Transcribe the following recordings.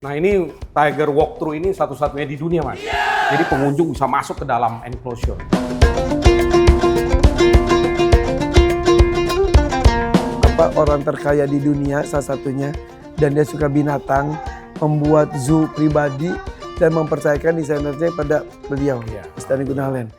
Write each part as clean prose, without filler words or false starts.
Nah ini Tiger Walkthrough ini satu-satunya di dunia mas. Jadi pengunjung bisa masuk ke dalam enclosure. Apa orang terkaya di dunia salah satunya, dan dia suka binatang, membuat zoo pribadi dan mempercayakan desainernya pada beliau, Stanley Gunawan.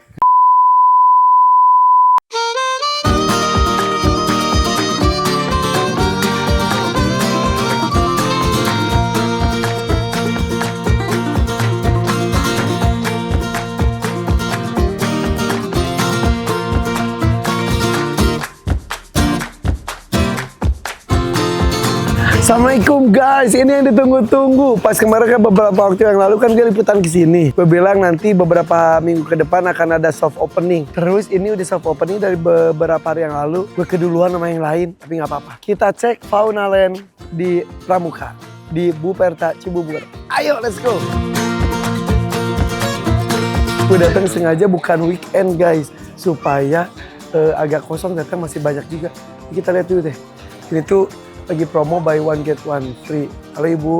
Assalamualaikum guys, ini yang ditunggu-tunggu. Pas kemarin kan beberapa waktu yang lalu kan gue liputan ke sini. Gue bilang nanti beberapa minggu ke depan akan ada soft opening. Terus ini udah soft opening dari beberapa hari yang lalu. Gue keduluan sama yang lain, tapi nggak apa-apa. Kita cek Fauna Land di Pramuka, di Buperta Cibubur. Ayo, let's go. Gue datang sengaja bukan weekend guys, supaya agak kosong, datang masih banyak juga. Kita lihat dulu deh. Ini tuh lagi promo buy one get one free. Halo Ibu.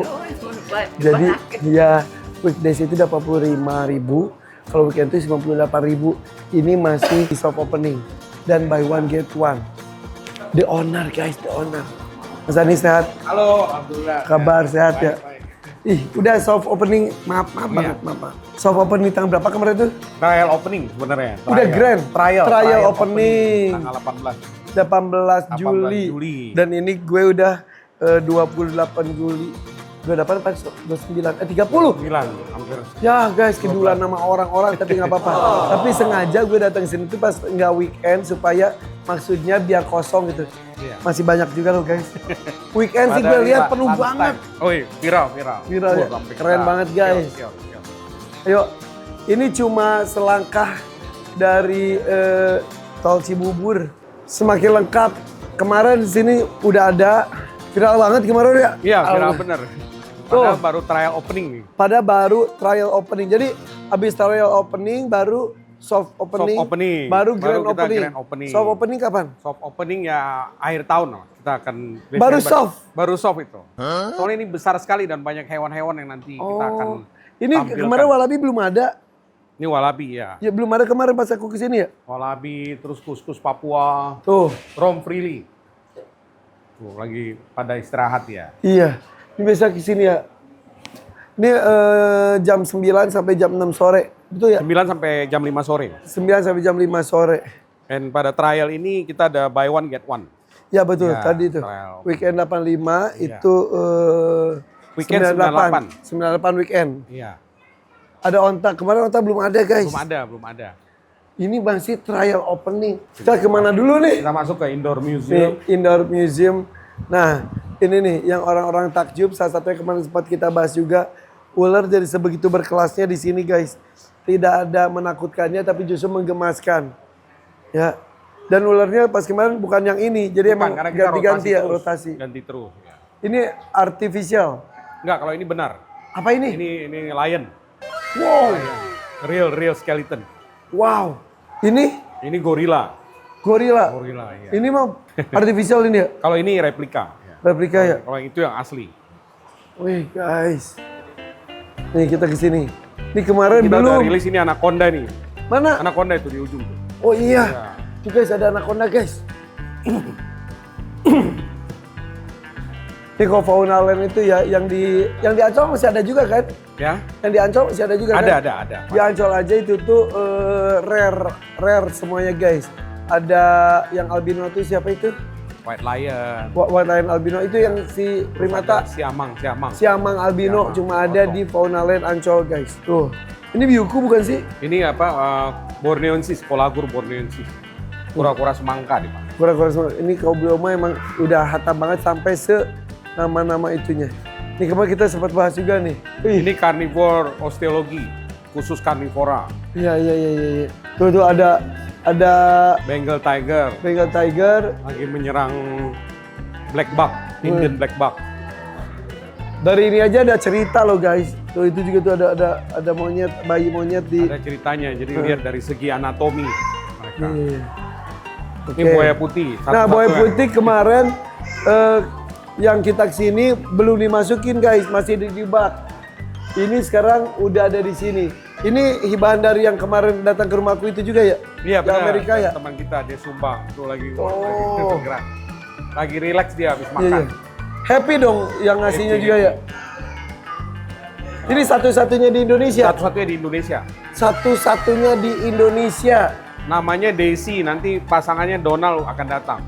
Jadi ya weekdays itu 85.000, kalau weekend itu 98.000. Ini masih di soft opening dan buy one get one. The owner guys, the owner. Mas Ani sehat? Halo, alhamdulillah. Kabar sehat ya? Baik. Ih, udah soft opening, maaf banget, maaf. Soft opening tanggal berapa kemarin tuh? Trial opening sebenarnya. Udah grand. Trial opening. Tanggal 18 Juli. Dan ini gue udah 28 Juli. 28, 29, 30. 9, hampir. Ya guys, kedulan nama orang-orang tapi nggak apa-apa. Tapi sengaja gue datang sini tuh pas nggak weekend supaya maksudnya biar kosong gitu. Iya. Masih banyak juga loh guys. Weekend sih gue lihat penuh banget. Oh iya, viral. Viral ya? Keren banget guys. Ayo, ini cuma selangkah dari tol Cibubur. Semakin lengkap. Kemarin di sini udah ada, viral banget kemarin ya? Iya, viral bener. Padahal baru trial opening nih. Pada baru trial opening. Jadi habis trial opening baru soft opening. Baru grand opening. Soft opening kapan? Soft opening ya akhir tahun loh. Kita akan Baru soft? Baru soft itu. Soalnya ini besar sekali dan banyak hewan-hewan yang nanti kita akan ini tampilkan. kemarin Walabi belum ada. Ini Walabi ya. Ya belum ada kemarin pas aku kesini ya. Walabi, terus kus-kus Papua. Tuh. Rom Freely. Tuh lagi pada istirahat ya. Iya. Ini biasa kesini ya. Ini jam 9 sampai jam 6 sore. Betul ya? 9 sampai jam 5 sore. 9 sampai jam 5 sore. Dan pada trial ini kita ada buy one get one. Ya betul, Ya, tadi itu. trial. Weekend 85 Iya. itu Weekend 98 weekend. Iya. Ada onta, kemarin onta belum ada guys. Belum ada. Ini masih trial opening. Kita kemana dulu nih? Kita masuk ke indoor Nih, museum. indoor museum. Nah, ini nih yang orang-orang takjub, salah satunya kemarin sempat kita bahas juga. Ular jadi sebegitu berkelasnya di sini guys. Tidak ada menakutkannya tapi justru menggemaskan. Ya. Dan ularnya pas kemarin bukan yang ini, jadi emang Karena kita ganti-ganti ya, terus. rotasi. Ganti terus. Ya. Ini artificial. Enggak, kalau ini benar. Apa ini? Ini lion. Wow. Real skeleton. Wow. Ini Gorilla. gorila. Iya. Ini mah artificial ini ya? Kalau ini replika. Ya. Replika ya? Kalau yang itu yang asli. Wih guys. Nih kita kesini. Ini kemarin Kita belum. udah rilis ini Anaconda nih. Mana? Anaconda itu di ujung tuh. Oh iya. Ya. Tuh guys ada anaconda guys. Ini kalau Fauna Land itu ya yang di Ancol masih ada juga kan? Ya. Yang di Ancol masih ada juga kan? Ada. Di Ancol aja itu tuh rare semuanya guys. Ada yang albino itu siapa itu? White lion. White lion albino itu yang si primata Siamang. siamang albino Siamang, cuma ada di Fauna Land Ancol guys. Tuh. Ini biuku bukan sih? Ini apa? Borneoensis, Colagur borneoensis. Kura-kura semangka di mana? Kura-kura semua. Ini kau Bioma emang udah hatam banget sampai nama-nama itunya. Ini kemarin kita sempat bahas juga nih. Ini carnivore osteologi, khusus carnivora. Iya. Tuh ada Bengal tiger, Bengal tiger. lagi menyerang black buck, Indian black buck. Dari ini aja ada cerita loh guys. Tuh itu juga tuh ada monyet, bayi monyet di. Ada ceritanya, jadi lihat dari segi anatomi mereka. Iya. Ini buaya putih. Nah, buaya putih kemarin yang kita kesini belum dimasukin guys, masih dijebak. Ini sekarang udah ada di sini. Ini hibahan dari yang kemarin datang ke rumahku itu juga ya? Iya Ke benar. Amerika ya? Teman kita dia sumbang, tuh lagi Oh. bergerak. Lagi relax dia habis Iya, makan. iya. Happy dong yang ngasihnya Happy, juga ya? Ini satu-satunya di Indonesia? Satu-satunya di Indonesia. Satu-satunya di Indonesia. Namanya Daisy, nanti pasangannya Donald akan datang.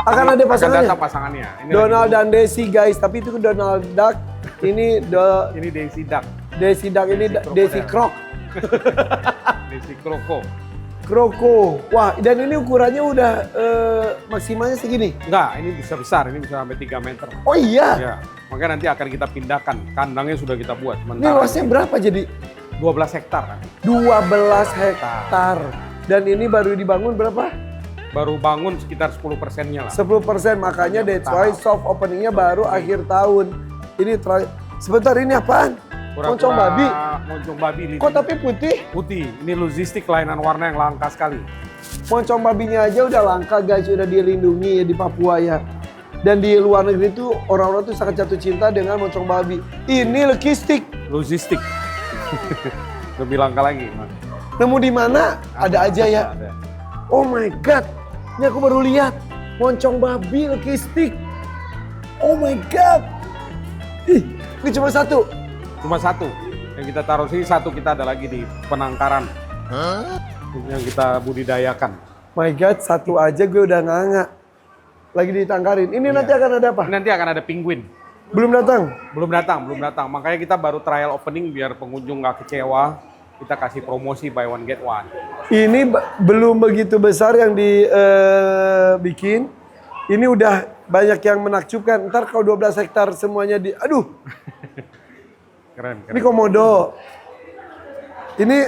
Akan ada Akan pasangannya? datang pasangannya. Ini Donald lagi- dan Daisy guys, tapi itu Donald Duck, ini ini Daisy Duck, Daisy Duck, ini Daisy Daisy Croc. Daisy Kroko. Kroko. Wah, dan ini ukurannya udah maksimalnya segini. Enggak, ini bisa besar, ini bisa sampai 3 meter. Oh iya. Ya, makanya nanti akan kita pindahkan. Kandangnya sudah kita buat. Ini luasnya berapa jadi? 12 hektar nanti. 12 hektar. Dan ini baru dibangun berapa? Baru bangun sekitar 10%-nya lah. 10%, makanya Ya, that's why soft openingnya baru akhir tahun. Ini sebentar, ini apaan? Moncong babi. Moncong babi. Kok tapi putih? Putih. Ini logistik kelainan warna yang langka sekali. Moncong babinya aja udah langka guys, udah dilindungi ya di Papua ya. Dan di luar negeri tuh orang-orang tuh sangat jatuh cinta dengan moncong babi. Ini lekistik. Logistik. Lebih langka lagi. Nemu di mana? Ada aja ya. Ada. Oh my god. Ini aku baru lihat. Moncong babi lekistik. Oh my god. Ih, ini cuma satu. Cuma satu. Yang kita taruh sini satu, kita ada lagi di penangkaran. Yang kita budidayakan. My god, satu aja gue udah nganga. Lagi ditangkarin. Ini nanti akan ada apa? Ini nanti akan ada penguin. Belum datang. Belum datang. Makanya kita baru trial opening biar pengunjung nggak kecewa. Kita kasih promosi buy one get one. Ini belum begitu besar yang dibikin. Ini udah banyak yang menakjubkan. Ntar kalau 12 hektar semuanya aduh. Keren. Ini komodo. Ini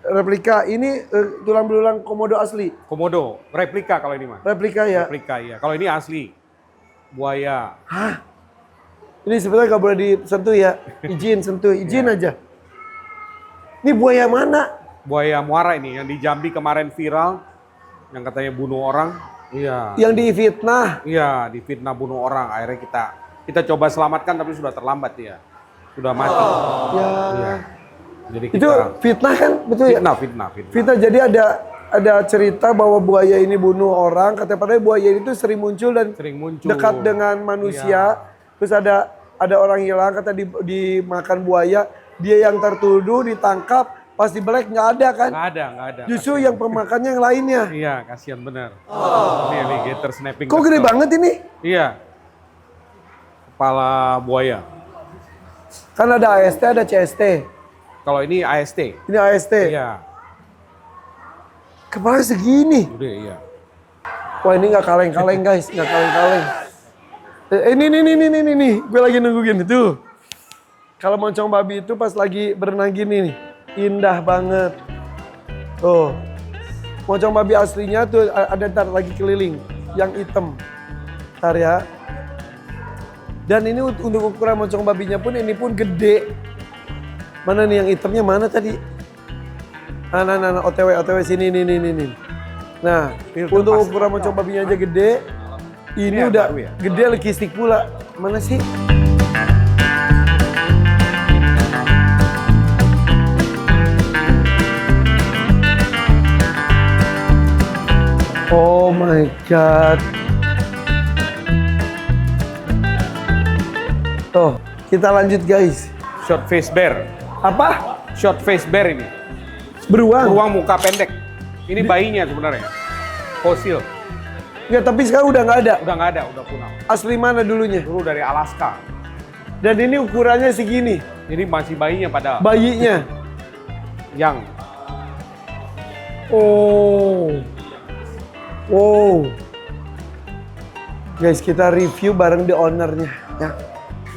replika. Ini tulang belulang komodo asli. Komodo, replika kalau ini mah. Replika ya. Replika ya. Kalau ini asli. Buaya. Hah? Ini sebenarnya gak boleh disentuh ya. Izin sentuh, izin aja. Ini buaya mana? Buaya muara ini yang di Jambi kemarin viral. Yang katanya bunuh orang. Iya. Yang difitnah. Iya, difitnah bunuh orang. Akhirnya kita coba selamatkan tapi sudah terlambat ya. Sudah mati. Ya. Iya. Jadi Itu fitnah kan? Betul ya? fitnah. Fitnah, jadi ada cerita bahwa buaya ini bunuh orang. Katanya padahal buaya itu sering muncul dan Sering muncul. dekat dengan manusia. Terus ada orang hilang, kata dimakan buaya. Dia yang tertuduh ditangkap, pas dibelek nggak ada kan? Nggak ada. Justru yang pemakannya yang lainnya. Iya, kasihan benar. Ini alligator snapping. Kok gede banget ini? Iya. Kepala buaya. Kan ada AST, ada CST. Kalau ini AST. Ini AST. Iya. Kepala segini. Gede, iya. Wah ini nggak kaleng-kaleng guys, nggak kaleng-kaleng. Ini, gue lagi nunggu gini tuh. Kalau moncong babi itu pas lagi berenang gini nih, indah banget. Tuh, moncong babi aslinya tuh ada ntar lagi keliling, yang hitam. Ntar ya. Dan ini untuk ukuran moncong babinya pun ini pun gede. Mana nih yang hitamnya mana tadi? Nah, OTW sini nih. Nah, Filter untuk pas. ukuran moncong babinya aja gede. Ini Ini yang udah baru ya? gede lekistik pula. Mana sih? Oh my god. Tuh, kita lanjut guys. Short face bear. Apa? Short face bear ini. Beruang? Beruang muka pendek. Ini bayinya sebenarnya. Fosil. Enggak, tapi sekarang udah nggak ada. Udah nggak ada, udah punah. Asli mana dulunya? Dulu dari Alaska. Dan ini ukurannya segini. Ini masih bayinya pada Bayinya. yang. Oh. Wow. Guys, kita review bareng the ownernya. Ya.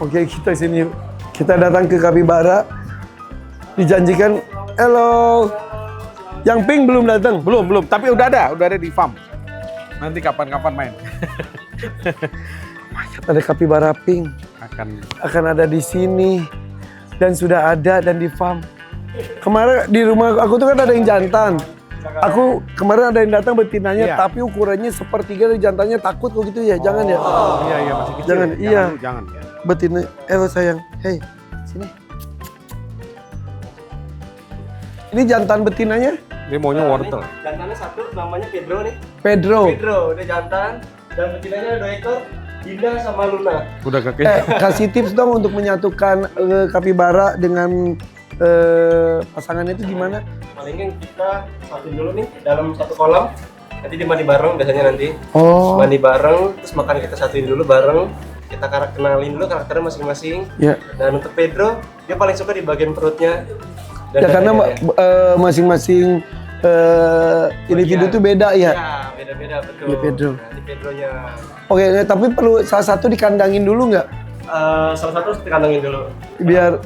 Oke, kita sini yuk. Kita datang ke Kapibara. Dijanjikan, hello. Yang pink belum datang. Belum. Tapi udah ada di farm. Nanti kapan-kapan main. Ada Kapibara pink. Akan ada di sini. Dan sudah ada dan di farm. Kemarin di rumah aku tuh kan ada yang jantan. Aku kemarin ada yang datang betinanya, Iya. tapi ukurannya sepertiga dari jantannya, takut kok gitu ya, jangan ya. Iya masih kecil. Jangan, ya. iya. Jangan. Betina, sayang, hey, sini. Ini jantan betinanya? Dia maunya wortel. Jantannya satu, namanya Pedro nih. Pedro. Pedro, dia jantan. Dan betinanya ada 2 ekor, Dinda sama Luna. Udah kakek. Kasih tips dong untuk menyatukan kapibara dengan pasangannya itu gimana? Palingan kita satuin dulu nih dalam satu kolam. Nanti dia mandi bareng biasanya nanti. Oh. Mandi bareng, terus makan kita satuin dulu bareng. Kita kenalin dulu karakternya masing-masing. Ya. Dan untuk Pedro, dia paling suka di bagian perutnya. Dan Ya karena dadanya dia. masing-masing individu tuh beda ya. Ya, beda-beda betul. Iya, Pedro. Nah, di Pedronya. Oke, tapi perlu salah satu dikandangin dulu nggak? Salah satu harus dikandangin dulu. Biar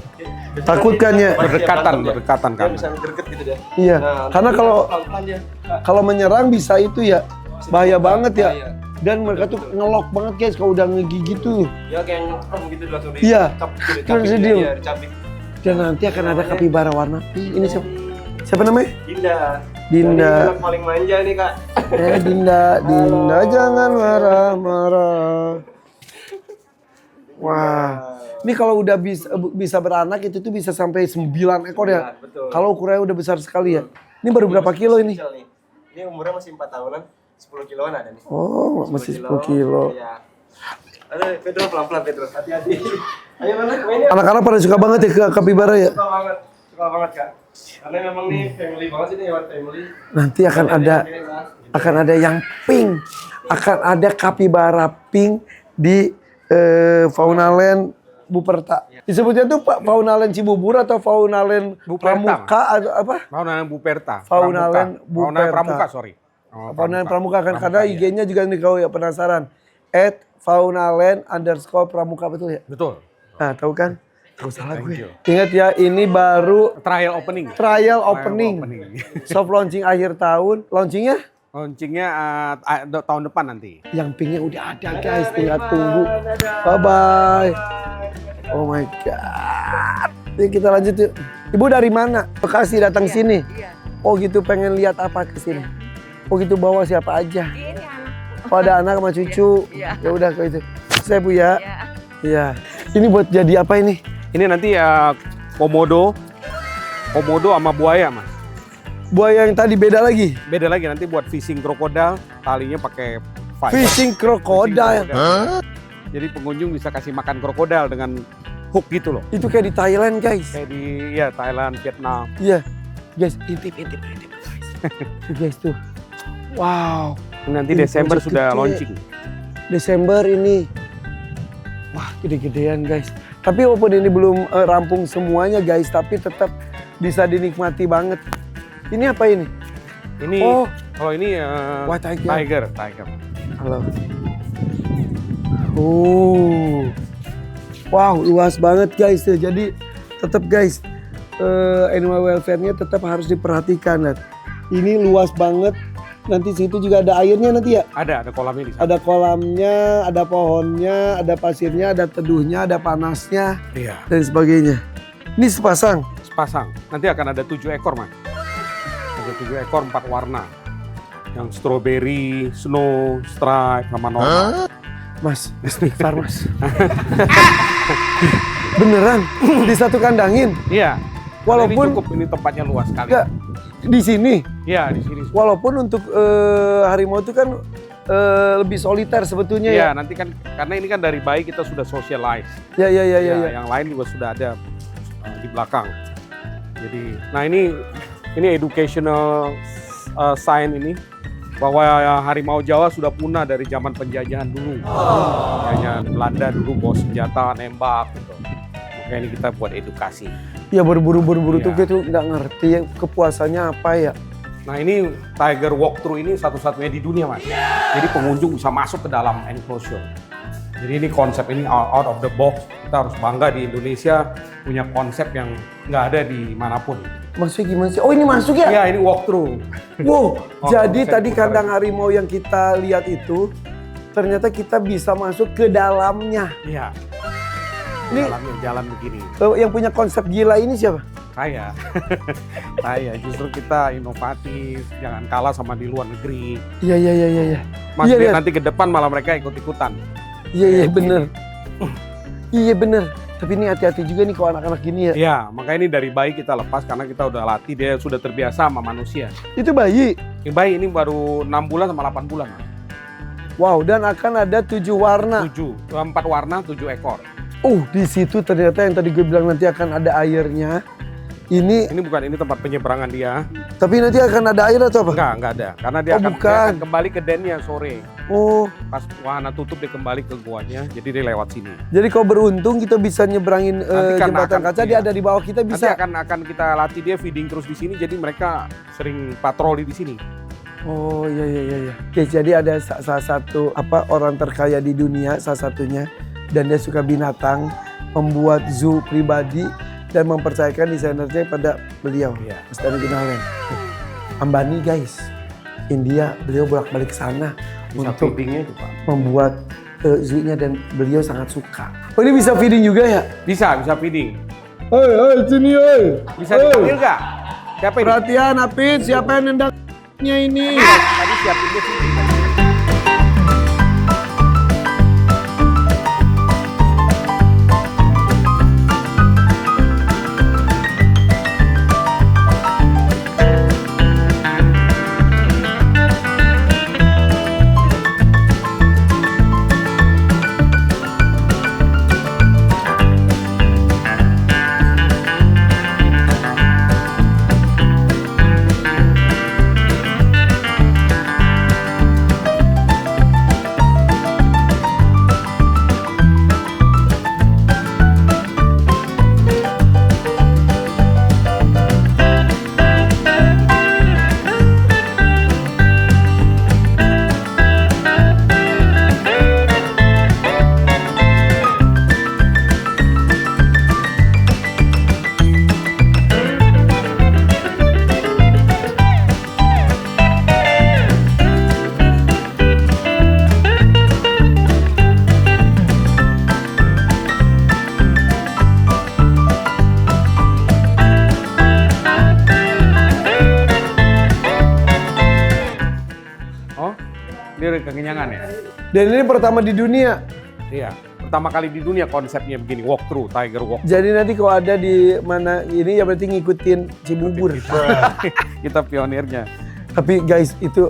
takut kan ya? Berdekatan Dia kan. bisa greget gitu dia. Iya. Nah, Karena nanti kalau pelan-pelan dia. kalau menyerang bisa itu ya bahaya banget ya. Bahaya. Dan mereka tuh ngelok banget guys kalau udah ngegigit tuh. Ya kayak ngeprem gitu langsung Iya. dicapik Terus dia. dia, dicapik. Dan nanti akan ada kapibara warna pink. Ini siapa? Siapa namanya? Dinda. Dinda. Ini anak paling manja nih kak. Dinda jangan marah-marah. Wah. Ini kalau udah bisa beranak itu tuh bisa sampai 9 ekor ya. Iya, betul. Kalau ukurannya udah besar sekali ya. Ini baru berapa kilo ini? Kecil nih. Ini umurnya masih 4 tahunan. 10 kiloan ada nih. Oh, masih 10 kilo. Iya. Aduh, Pedro pelan-pelan Pedro. Hati-hati. Ayo mana mainnya. Anak-anak pada suka banget ya ke kapibara ya. Suka banget. Suka banget kak. Karena memang nih family banget sih nih hewan family. Nanti akan ada yang pink. Akan ada kapibara pink di Faunaland Buperta. Disebutnya tuh Pak Faunaland Cibubur atau Faunaland Buperta. Pramuka atau apa? Faunaland Buperta. Faunaland Faunaland Buperta. Pramuka, sorry. Oh, Faunaland Pramuka kan Pramuka, karena iya. IG-nya juga nih kalau ya penasaran. @faunaland_pramuka betul ya? Betul. Nah, tahu kan? Tahu salah Thank gue. you. Ingat ya, ini baru Trial opening. trial opening. Soft launching akhir tahun. Launchingnya Launchingnya tahun depan nanti. yang pinknya udah ada guys, tinggal tunggu. Bye bye. Oh my god. Yuk kita lanjut yuk. Ibu dari mana? Bekasi datang sini. Oh gitu, pengen lihat apa ke sini? Oh gitu, bawa siapa aja? Ini anak. Oh ada anak sama cucu. Iya. Ya udah kalau itu. Saya Bu ya. Ya. Iya. Ini buat jadi apa ini? Ini nanti komodo sama buaya mas. Buaya yang tadi beda lagi. Beda lagi nanti buat fishing krokodil, talinya pakai fiber. Fishing krokodil. Jadi pengunjung bisa kasih makan krokodil dengan hook gitu loh. Itu kayak di Thailand guys. Kayak di Thailand, Vietnam. Iya. Guys, intip guys. Tuh guys tuh. Wow. Nanti Ini Desember project sudah gede. launching. Desember ini. Wah, gede-gedean guys. Tapi walaupun ini belum rampung semuanya guys, tapi tetap bisa dinikmati banget. Ini apa ini? Ini Oh. kalau ini White tiger. tiger. Halo. Wow, luas banget guys. Jadi tetap guys, animal welfare-nya tetap harus diperhatikan. Ini luas banget. Nanti situ juga ada airnya nanti ya. Ada kolamnya di sana. Ada kolamnya, ada pohonnya, ada pasirnya, ada teduhnya, ada panasnya, Iya. dan sebagainya. Ini sepasang. Sepasang. Nanti akan ada 7 ekor mas. Ada 7 ekor 4 warna. Yang strawberry, snow, stripe, sama normal. Mas, istighfar mas. Beneran? Di satu kandangin? Iya. Walaupun- ini cukup, ini tempatnya luas sekali. Enggak, di sini. Iya di sini. Walaupun untuk harimau itu kan lebih soliter sebetulnya Iya ya. nanti kan karena ini kan dari bayi kita sudah socialize. Ya. Yang lain juga sudah ada di belakang. Jadi, nah ini educational sign ini bahwa harimau Jawa sudah punah dari zaman penjajahan dulu. Kayaknya Belanda dulu bawa senjata nembak gitu. Makanya ini kita buat edukasi. Ya berburu tuh Iya. gitu nggak ngerti ya kepuasannya apa ya. Nah ini Tiger Walkthrough ini satu-satunya di dunia mas. Jadi pengunjung bisa masuk ke dalam enclosure. Jadi ini konsep ini out of the box. Kita harus bangga di Indonesia punya konsep yang nggak ada di manapun. Maksudnya gimana sih? Oh ini masuk ya? Iya ini walkthrough. Wow, jadi saya tadi putar. kandang harimau yang kita lihat itu ternyata kita bisa masuk ke dalamnya. Iya. Ini Jalannya jalan begini. yang punya konsep gila ini siapa? Kaya. Kaya. Justru kita inovatif, jangan kalah sama di luar negeri. Iya. Mas Iya, lihat lihat. nanti ke depan malah mereka ikut-ikutan. Iya bener. Iya bener. Tapi ini hati-hati juga nih kalau anak-anak gini ya. Iya, makanya ini dari bayi kita lepas karena kita udah latih, dia sudah terbiasa sama manusia. Itu bayi. Yang bayi ini baru 6 bulan sama 8 bulan. Wow, dan akan ada 7 warna. 4 warna, 7 ekor. Di situ ternyata yang tadi gue bilang nanti akan ada airnya. Ini, Ini bukan, ini tempat penyeberangan dia. tapi nanti akan ada air atau apa? Enggak ada. Karena dia, Oh, dia bukan. akan kembali ke dennya sore. Oh, Pas wahana tutup dia kembali ke guanya, jadi dia lewat sini. jadi kalau beruntung kita bisa nyeberangin Nanti karena jembatan akan- kaca, dia iya. ada di bawah kita Nanti bisa. akan kita latih dia feeding terus di sini, jadi mereka sering patroli di sini. Oh iya. Oke, jadi ada salah satu orang terkaya di dunia salah satunya, dan dia suka binatang, membuat zoo pribadi dan mempercayakan desainernya pada beliau. Iya. Mr. Gunawan. Ambani guys, India, beliau bolak-balik ke sana Bisa untuk feedingnya juga. membuat zoo-nya dan beliau sangat suka. Oh ini bisa feeding juga ya? Bisa feeding. Hei sini hei. Bisa dipanggil nggak? Siapa ini? Perhatian Apit, siapa yang nendangnya ini? Tadi siapin dia feeding. Oh, dia udah kekenyangan ya? Dan ini pertama di dunia. Iya. Pertama kali di dunia konsepnya begini, walkthrough, tiger walk. Jadi nanti kalau ada di mana ini ya berarti ngikutin Cibubur. Kita pionirnya. Tapi guys itu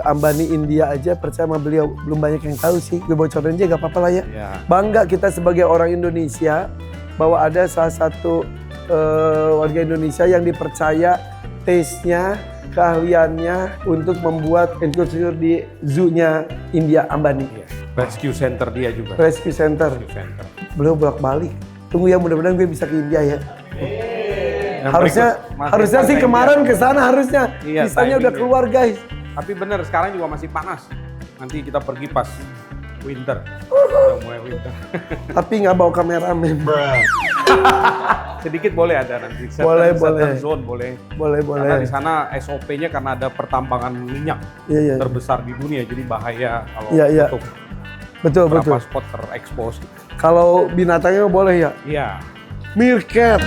Ambani India aja percaya sama beliau belum banyak yang tahu sih. Gue bocorin aja gak apa-apa lah ya. Iya. Bangga kita sebagai orang Indonesia bahwa ada salah satu warga Indonesia yang dipercaya taste-nya, keahliannya untuk membuat inkubator di zoo-nya India Ambani. Iya. Rescue center dia juga. Rescue Center. Rescue center. Beliau bolak-balik. Tunggu ya mudah-mudahan gue bisa ke India ya. Dan Harusnya berikut, masih harusnya sih pantai kemarin India. ke sana harusnya. Iya, Visanya udah timingnya. keluar guys. Tapi bener sekarang juga masih panas. Nanti kita pergi pas winter. Udah mulai winter. Tapi nggak bawa kameramen. Sedikit boleh ada nanti. Boleh, Certain boleh. zone boleh. Boleh Karena di boleh. sana SOP-nya karena ada pertambangan minyak Iya. terbesar di dunia, jadi bahaya kalau Iya. untuk Betul beberapa betul. spot terekspos. Kalau binatangnya boleh ya. Iya. Meerkat.